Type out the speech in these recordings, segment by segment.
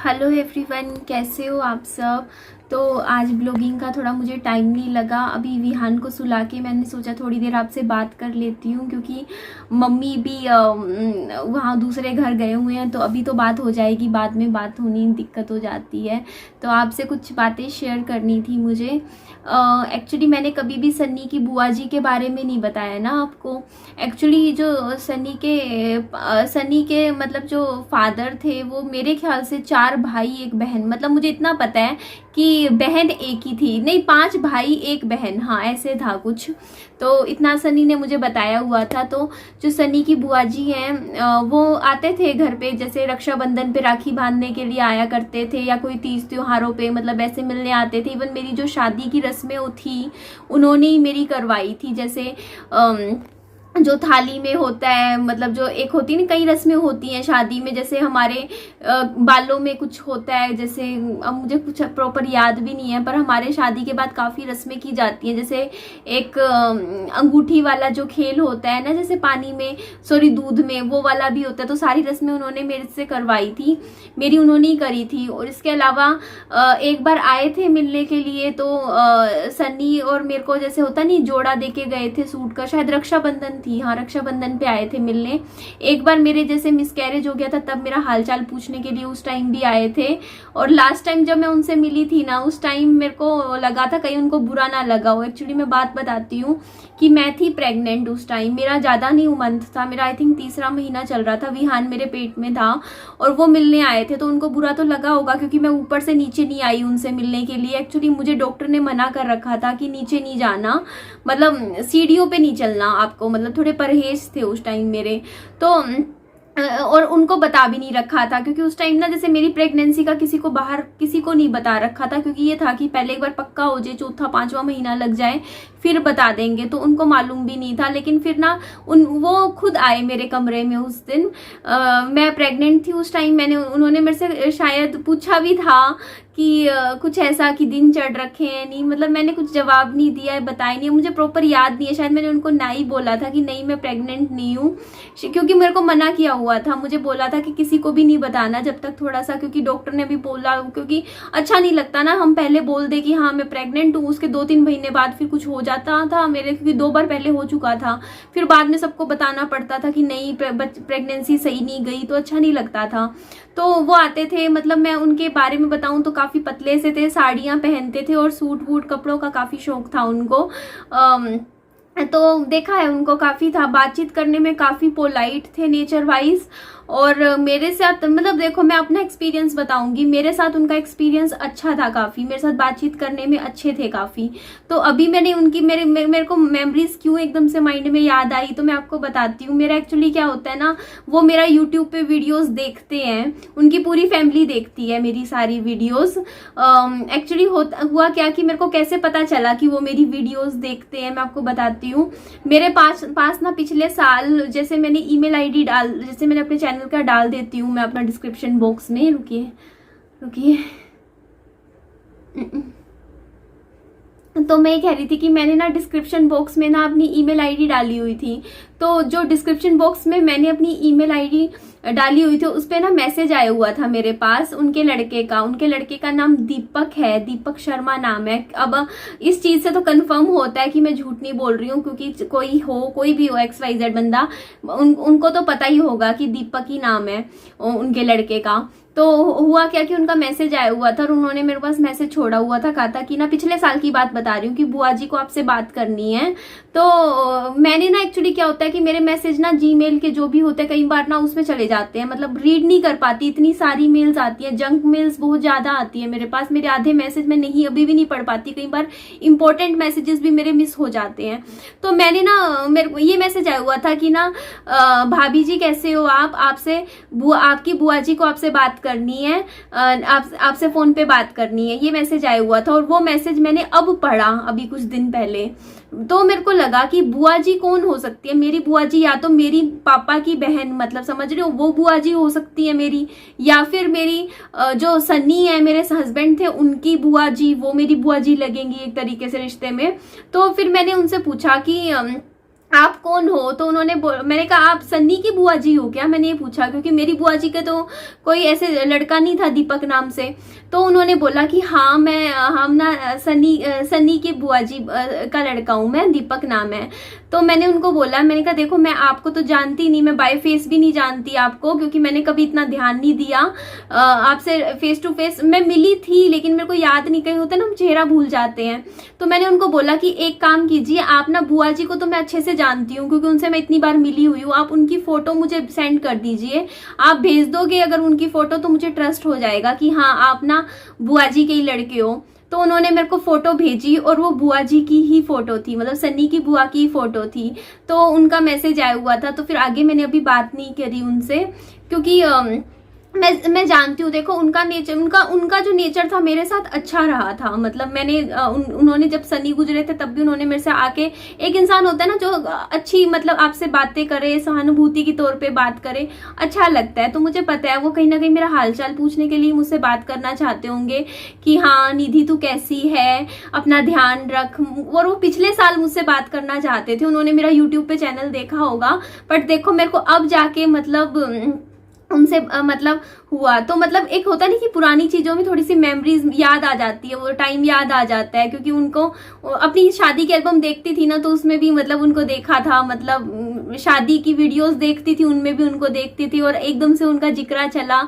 Hello everyone, कैसे हो आप सब। तो आज ब्लॉगिंग का थोड़ा मुझे टाइम नहीं लगा। अभी विहान को सुला के मैंने सोचा थोड़ी देर आपसे बात कर लेती हूँ, क्योंकि मम्मी भी वहाँ दूसरे घर गए हुए हैं। तो अभी तो बात हो जाएगी, बाद में बात होनी दिक्कत हो जाती है। तो आपसे कुछ बातें शेयर करनी थी मुझे। एक्चुअली मैंने कभी भी सन्नी की बुआ जी के बारे में नहीं बताया ना आपको। एक्चुअली जो सन्नी के मतलब जो फादर थे, वो मेरे ख्याल से 4 भाई 1 बहन, मतलब मुझे इतना पता है कि बहन एक ही थी, नहीं 5 भाई 1 बहन, हाँ ऐसे था कुछ। तो इतना सनी ने मुझे बताया हुआ था। तो जो सनी की बुआ जी हैं वो आते थे घर पे, जैसे रक्षाबंधन पे राखी बांधने के लिए आया करते थे, या कोई तीज त्योहारों पे मतलब ऐसे मिलने आते थे। इवन मेरी जो शादी की रस्में थी उन्होंने ही मेरी करवाई थी। जैसे जो थाली में होता है, मतलब जो एक होती है ना, कई रस्में होती हैं शादी में, जैसे हमारे बालों में कुछ होता है, जैसे अब मुझे कुछ प्रॉपर याद भी नहीं है, पर हमारे शादी के बाद काफ़ी रस्में की जाती हैं। जैसे एक अंगूठी वाला जो खेल होता है ना, जैसे पानी में, सॉरी दूध में, वो वाला भी होता है। तो सारी रस्में उन्होंने मेरे से करवाई थी, मेरी उन्होंने ही करी थी। और इसके अलावा एक बार आए थे मिलने के लिए, तो सन्नी और मेरे को जैसे होता नहीं, जोड़ा दे के गए थे सूट का, शायद रक्षाबंधन थी, हाँ रक्षाबंधन पे आए थे मिलने। एक बार मेरे जैसे मिसकैरेज हो गया था, तब मेरा हालचाल पूछने के लिए उस टाइम भी आए थे। और लास्ट टाइम जब मैं उनसे मिली थी ना, उस टाइम मेरे को लगा था कहीं उनको बुरा ना लगा हो। एक्चुअली मैं बात बताती हूँ कि मैं थी प्रेग्नेंट उस टाइम, मेरा ज़्यादा नहीं मंथ था, मेरा आई थिंक 3रा महीना चल रहा था, विहान मेरे पेट में था। और वो मिलने आए थे, तो उनको बुरा तो लगा होगा, क्योंकि मैं ऊपर से नीचे नहीं आई उनसे मिलने के लिए। एक्चुअली मुझे डॉक्टर ने मना कर रखा था कि नीचे नहीं जाना, मतलब सीढ़ियों पे नहीं चलना आपको, मतलब थोड़े परहेज थे उस टाइम मेरे। तो और उनको बता भी नहीं रखा था, क्योंकि उस टाइम ना जैसे मेरी प्रेगनेंसी का किसी को बाहर किसी को नहीं बता रखा था, क्योंकि ये था कि पहले एक बार पक्का हो जाए, 4था 5वां महीना लग जाए फिर बता देंगे। तो उनको मालूम भी नहीं था। लेकिन फिर ना वो खुद आए मेरे कमरे में उस दिन। मैं प्रेग्नेंट थी उस टाइम। उन्होंने मेरे से शायद पूछा भी था कि कुछ ऐसा कि दिन चढ़ रखे हैं नहीं, मतलब मैंने कुछ जवाब नहीं दिया है, बताया नहीं है, मुझे प्रॉपर याद नहीं है। शायद मैंने उनको ना ही बोला था कि नहीं मैं प्रेग्नेंट नहीं हूँ, क्योंकि मेरे को मना किया हुआ था। मुझे बोला था कि किसी को भी नहीं बताना जब तक थोड़ा सा, क्योंकि डॉक्टर ने भी बोला, क्योंकि अच्छा नहीं लगता ना हम पहले बोल दे कि हाँ मैं प्रेग्नेंट हूँ, उसके 2-3 महीने बाद फिर कुछ हो जाता था मेरे, क्योंकि 2 बार पहले हो चुका था। फिर बाद में सबको बताना पड़ता था कि नहीं प्रेगनेंसी सही नहीं गई, तो अच्छा नहीं लगता था। तो वो आते थे, मतलब मैं उनके बारे में बताऊं तो काफ़ी पतले से थे, साड़ियाँ पहनते थे और सूट वूट कपड़ों का काफ़ी शौक था उनको। तो देखा है उनको, काफ़ी था, बातचीत करने में काफ़ी पोलाइट थे नेचर वाइज। और मेरे साथ, मतलब देखो मैं अपना एक्सपीरियंस बताऊंगी, मेरे साथ उनका एक्सपीरियंस अच्छा था काफ़ी, मेरे साथ बातचीत करने में अच्छे थे काफ़ी। तो अभी मैंने उनकी मेरे को मेमोरीज क्यों एकदम से माइंड में याद आई, तो मैं आपको बताती हूँ। मेरा एक्चुअली क्या होता है ना, वो मेरा यूट्यूब पे वीडियोस देखते हैं, उनकी पूरी फैमिली देखती है मेरी सारी वीडियोस। एक्चुअली हुआ क्या कि मेरे को कैसे पता चला कि वो मेरी वीडियोस देखते हैं, मैं आपको बताती हूँ। मेरे पास ना पिछले साल, जैसे मैंने ईमेल आईडी जैसे मैंने अपने चैनल का डाल देती हूँ मैं अपना डिस्क्रिप्शन बॉक्स में, रुकिए। तो मैं कह रही थी कि मैंने ना डिस्क्रिप्शन बॉक्स में ना अपनी ईमेल आईडी डाली हुई थी। तो जो डिस्क्रिप्शन बॉक्स में मैंने अपनी ईमेल आईडी डाली हुई थी, उस पर ना मैसेज आया हुआ था मेरे पास उनके लड़के का नाम दीपक है, दीपक शर्मा नाम है। अब इस चीज़ से तो कंफर्म होता है कि मैं झूठ नहीं बोल रही हूँ, क्योंकि कोई भी हो XYZ बंदा, उनको तो पता ही होगा कि दीपक ही नाम है उनके लड़के का। तो हुआ क्या कि उनका मैसेज आया हुआ था और उन्होंने मेरे पास मैसेज छोड़ा हुआ था, कहा था कि ना, पिछले साल की बात बता रही हूँ, कि बुआ जी को आपसे बात करनी है। तो मैंने ना, एक्चुअली क्या होता है कि मेरे मैसेज ना जीमेल के जो भी होते हैं कई बार ना उसमें चले जाते हैं, मतलब रीड नहीं कर पाती, इतनी सारी मेल्स आती है, जंक मेल्स बहुत ज्यादा आती है मेरे पास, मेरे आधे मैसेज मैं नहीं अभी भी नहीं पढ़ पाती, कई बार इंपॉर्टेंट मैसेजेस भी मेरे मिस हो जाते हैं। तो मैंने ना, मेरे को ये मैसेज आया हुआ था कि ना, भाभी जी कैसे हो आप, आपकी बुआ जी को आपसे बात करनी है, आपसे फोन पे बात करनी है, ये मैसेज आया हुआ था। और वो मैसेज मैंने अब पढ़ा, अभी कुछ दिन पहले। तो मेरे को लगा कि बुआ जी कौन हो सकती है, मेरी बुआ जी या तो मेरी पापा की बहन, मतलब समझ रहे हो, वो बुआ जी हो सकती है मेरी, या फिर मेरी जो सन्नी है, मेरे हस्बैंड थे, उनकी बुआ जी, वो मेरी बुआ जी लगेंगी एक तरीके से रिश्ते में। तो फिर मैंने उनसे पूछा कि आप कौन हो? तो मैंने कहा आप सन्नी की बुआ जी हो क्या? मैंने ये पूछा, क्योंकि मेरी बुआ जी का तो कोई ऐसे लड़का नहीं था दीपक नाम से। तो उन्होंने बोला कि हाँ हम ना सन्नी की बुआ जी का लड़का हूँ मैं, दीपक नाम है। तो मैंने उनको बोला, मैंने कहा देखो मैं आपको तो जानती नहीं, मैं बाय फेस भी नहीं जानती आपको, क्योंकि मैंने कभी इतना ध्यान नहीं दिया आपसे फेस टू फेस। मैं मिली थी लेकिन मेरे को याद नहीं, कहीं होता है ना हम चेहरा भूल जाते हैं। तो मैंने उनको बोला कि एक काम कीजिए, आप ना बुआ जी को तो मैं अच्छे से जानती हूँ क्योंकि उनसे मैं इतनी बार मिली हुई हूँ, आप उनकी फोटो मुझे सेंड कर दीजिए। आप भेज दोगे अगर उनकी फोटो तो मुझे ट्रस्ट हो जाएगा कि हाँ आप ना बुआ जी के ही लड़के हो। तो उन्होंने मेरे को फोटो भेजी और वो बुआ जी की ही फोटो थी, मतलब सन्नी की बुआ की फोटो थी। तो उनका मैसेज आया हुआ था। तो फिर आगे मैंने अभी बात नहीं करी उनसे, क्योंकि मैं जानती हूँ, देखो उनका नेचर, उनका जो नेचर था मेरे साथ अच्छा रहा था। मतलब मैंने उन्होंने जब सनी गुजरे थे तब भी उन्होंने मेरे से आके, एक इंसान होता है ना जो अच्छी मतलब आपसे बातें करे, सहानुभूति के तौर पे बात करे, अच्छा लगता है। तो मुझे पता है वो कहीं ना कहीं मेरा हालचाल पूछने के लिए मुझसे बात करना चाहते होंगे कि हाँ निधि तू कैसी है, अपना ध्यान रख। और वो पिछले साल मुझसे बात करना चाहते थे, उन्होंने मेरा यूट्यूब पे चैनल देखा होगा। बट देखो मेरे को अब जाके मतलब उनसे मतलब हुआ, तो मतलब एक होता नहीं कि पुरानी चीजों में थोड़ी सी मेमोरीज याद आ जाती है, वो टाइम याद आ जाता है। क्योंकि उनको अपनी शादी के एल्बम देखती थी ना, तो उसमें भी मतलब उनको देखा था, मतलब शादी की वीडियोस देखती थी उनमें भी उनको देखती थी, और एकदम से उनका जिक्र चला,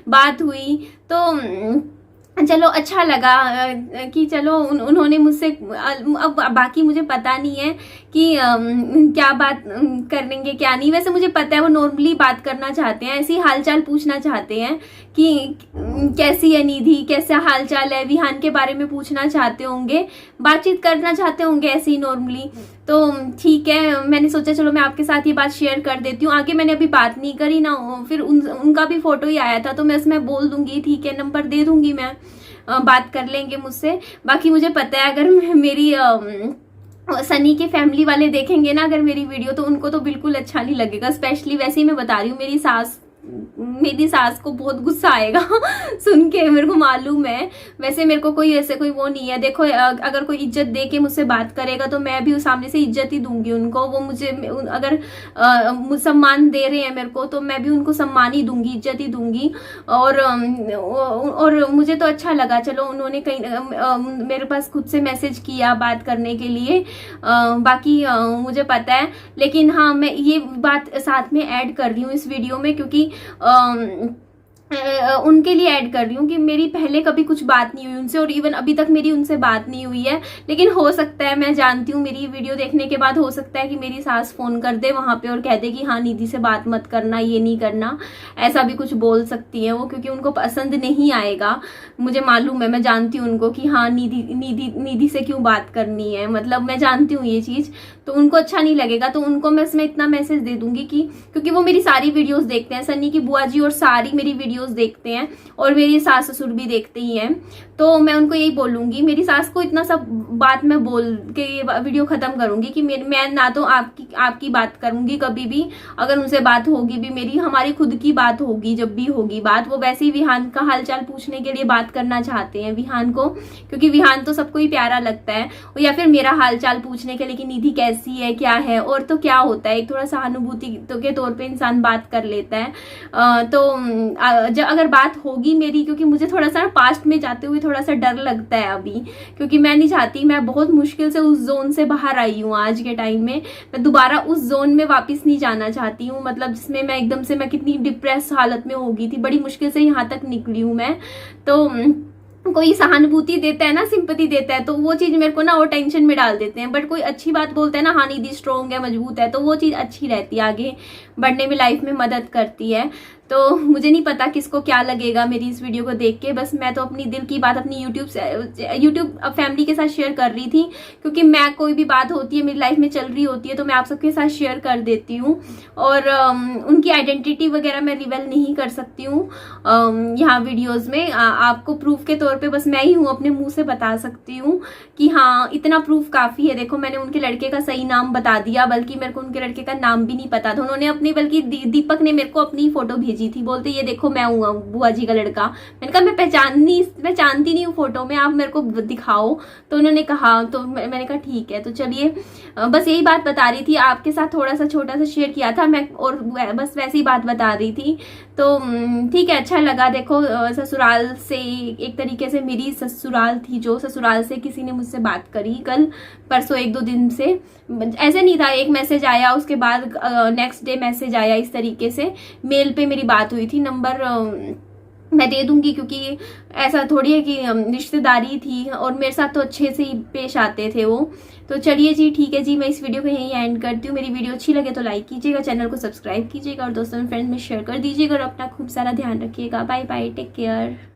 बात हुई। तो चलो अच्छा लगा कि चलो उन्होंने मुझसे, अब बाकी मुझे पता नहीं है कि क्या बात करेंगे क्या नहीं। वैसे मुझे पता है वो नॉर्मली बात करना चाहते हैं, ऐसी हालचाल पूछना चाहते हैं कि कैसी है निधि, कैसा हालचाल है, विहान के बारे में पूछना चाहते होंगे, बातचीत करना चाहते होंगे ऐसे ही नॉर्मली। तो ठीक है, मैंने सोचा चलो मैं आपके साथ ये बात शेयर कर देती हूँ। आगे मैंने अभी बात नहीं करी ना, फिर उनका भी फोटो ही आया था, तो मैं उसमें बोल दूंगी, ठीक है नंबर दे दूंगी मैं, बात कर लेंगे मुझसे। बाकी मुझे पता है अगर मेरी सनी के फैमिली वाले देखेंगे ना अगर मेरी वीडियो, तो उनको तो बिल्कुल अच्छा नहीं लगेगा। स्पेशली वैसे ही मैं बता रही हूँ, मेरी सास को बहुत गुस्सा आएगा सुन के, मेरे को मालूम है। वैसे मेरे को कोई ऐसे कोई वो नहीं है। देखो अगर कोई इज्जत दे के मुझसे बात करेगा तो मैं भी सामने से इज्जत ही दूंगी उनको। वो मुझे अगर सम्मान दे रहे हैं मेरे को, तो मैं भी उनको सम्मान ही दूंगी, इज्जत ही दूंगी। और मुझे तो अच्छा लगा, चलो उन्होंने कहीं मेरे पास खुद से मैसेज किया बात करने के लिए। बाकी मुझे पता है, लेकिन हाँ मैं ये बात साथ में ऐड कर रही हूँ इस वीडियो में, क्योंकि उनके लिए ऐड कर रही हूँ कि मेरी पहले कभी कुछ बात नहीं हुई उनसे, और इवन अभी तक मेरी उनसे बात नहीं हुई है। लेकिन हो सकता है, मैं जानती हूँ मेरी वीडियो देखने के बाद हो सकता है कि मेरी सास फोन कर दे वहां पे और कह दे कि हाँ निधि से बात मत करना, ये नहीं करना, ऐसा भी कुछ बोल सकती है वो, क्योंकि उनको पसंद नहीं आएगा। मुझे मालूम है, मैं जानती हूँ उनको कि हाँ निधि से क्यों बात करनी है, मतलब मैं जानती हूँ ये चीज, तो उनको अच्छा नहीं लगेगा। तो उनको मैं इसमें इतना मैसेज दे दूंगी कि क्योंकि वो मेरी सारी वीडियोस देखते हैं, सन्नी की बुआ जी और सारी मेरी वीडियोस देखते हैं, और मेरी सास ससुर भी देखते ही हैं। तो मैं उनको यही बोलूंगी, मेरी सास को इतना सब बात मैं बोल के ये वीडियो खत्म करूंगी कि मैं ना तो आपकी बात करूंगी कभी भी, अगर उनसे बात होगी भी मेरी, हमारी खुद की बात होगी जब भी होगी बात। वो वैसे ही विहान का हालचाल पूछने के लिए बात करना चाहते हैं विहान को, क्योंकि विहान तो सबको ही प्यारा लगता है, या फिर मेरा हालचाल पूछने के लिए कि निधि कैसी है, क्या है। और तो क्या होता है, एक थोड़ा सहानुभूति के तौर पे इंसान बात कर लेता है। तो जब अगर बात होगी मेरी, क्योंकि मुझे थोड़ा सा पास्ट में जाते हुए थोड़ा सा डर लगता है अभी, क्योंकि मैं नहीं चाहती, मैं बहुत मुश्किल से उस जोन से बाहर आई हूँ आज के टाइम में, मैं दोबारा उस जोन में वापस नहीं जाना चाहती हूँ, मतलब जिसमें मैं एकदम से मैं कितनी डिप्रेस हालत में हो गई थी, बड़ी मुश्किल से यहाँ तक निकली हूँ मैं। तो कोई सहानुभूति देता है ना, सिंपैथी देता है, तो वो चीज मेरे को ना और टेंशन में डाल देते हैं। बट कोई अच्छी बात बोलता है ना, हाँ निधि स्ट्रॉन्ग है, मजबूत है, तो वो चीज अच्छी रहती है, आगे बढ़ने में लाइफ में मदद करती है। तो मुझे नहीं पता किसको क्या लगेगा मेरी इस वीडियो को देख के, बस मैं तो अपनी दिल की बात अपनी यूट्यूब फैमिली के साथ शेयर कर रही थी, क्योंकि मैं कोई भी बात होती है मेरी लाइफ में चल रही होती है तो मैं आप सबके साथ शेयर कर देती हूँ। और उनकी आइडेंटिटी वगैरह मैं रिवील नहीं कर सकती हूँ यहाँ वीडियोज में। आपको प्रूफ के तौर पे बस मैं ही हूँ, अपने मुंह से बता सकती हूँ कि हाँ इतना प्रूफ काफी है। देखो मैंने उनके लड़के का सही नाम बता दिया, बल्कि मेरे को उनके लड़के का नाम भी नहीं पता था। उन्होंने अपनी, बल्कि दीपक ने मेरे को अपनी फोटो भेजी भेजी थी, बोलते ये देखो मैं हूँ बुआ जी का लड़का। मैंने कहा मैं पहचानती नहीं हूँ फोटो में, आप मेरे को दिखाओ। तो उन्होंने कहा, तो मैंने कहा ठीक है। तो चलिए, बस यही बात बता रही थी आपके साथ, थोड़ा सा छोटा सा शेयर किया था मैं, और बस वैसी बात बता रही थी। तो ठीक है, अच्छा लगा। देखो ससुराल से, एक तरीके से मेरी ससुराल थी जो, ससुराल से किसी ने मुझसे बात करी कल परसों, 1-2 दिन से। ऐसे नहीं था, एक मैसेज आया, उसके बाद नेक्स्ट डे मैसेज आया, इस तरीके से मेल पे मेरी बात हुई थी। नंबर मैं दे दूंगी, क्योंकि ऐसा थोड़ी है कि रिश्तेदारी थी, और मेरे साथ तो अच्छे से ही पेश आते थे वो। तो चलिए जी, ठीक है जी, मैं इस वीडियो को यहीं एंड करती हूँ। मेरी वीडियो अच्छी लगे तो लाइक कीजिएगा, चैनल को सब्सक्राइब कीजिएगा, और दोस्तों फ्रेंड्स में शेयर कर दीजिएगा, और अपना खूब सारा ध्यान रखिएगा। Bye bye, take care.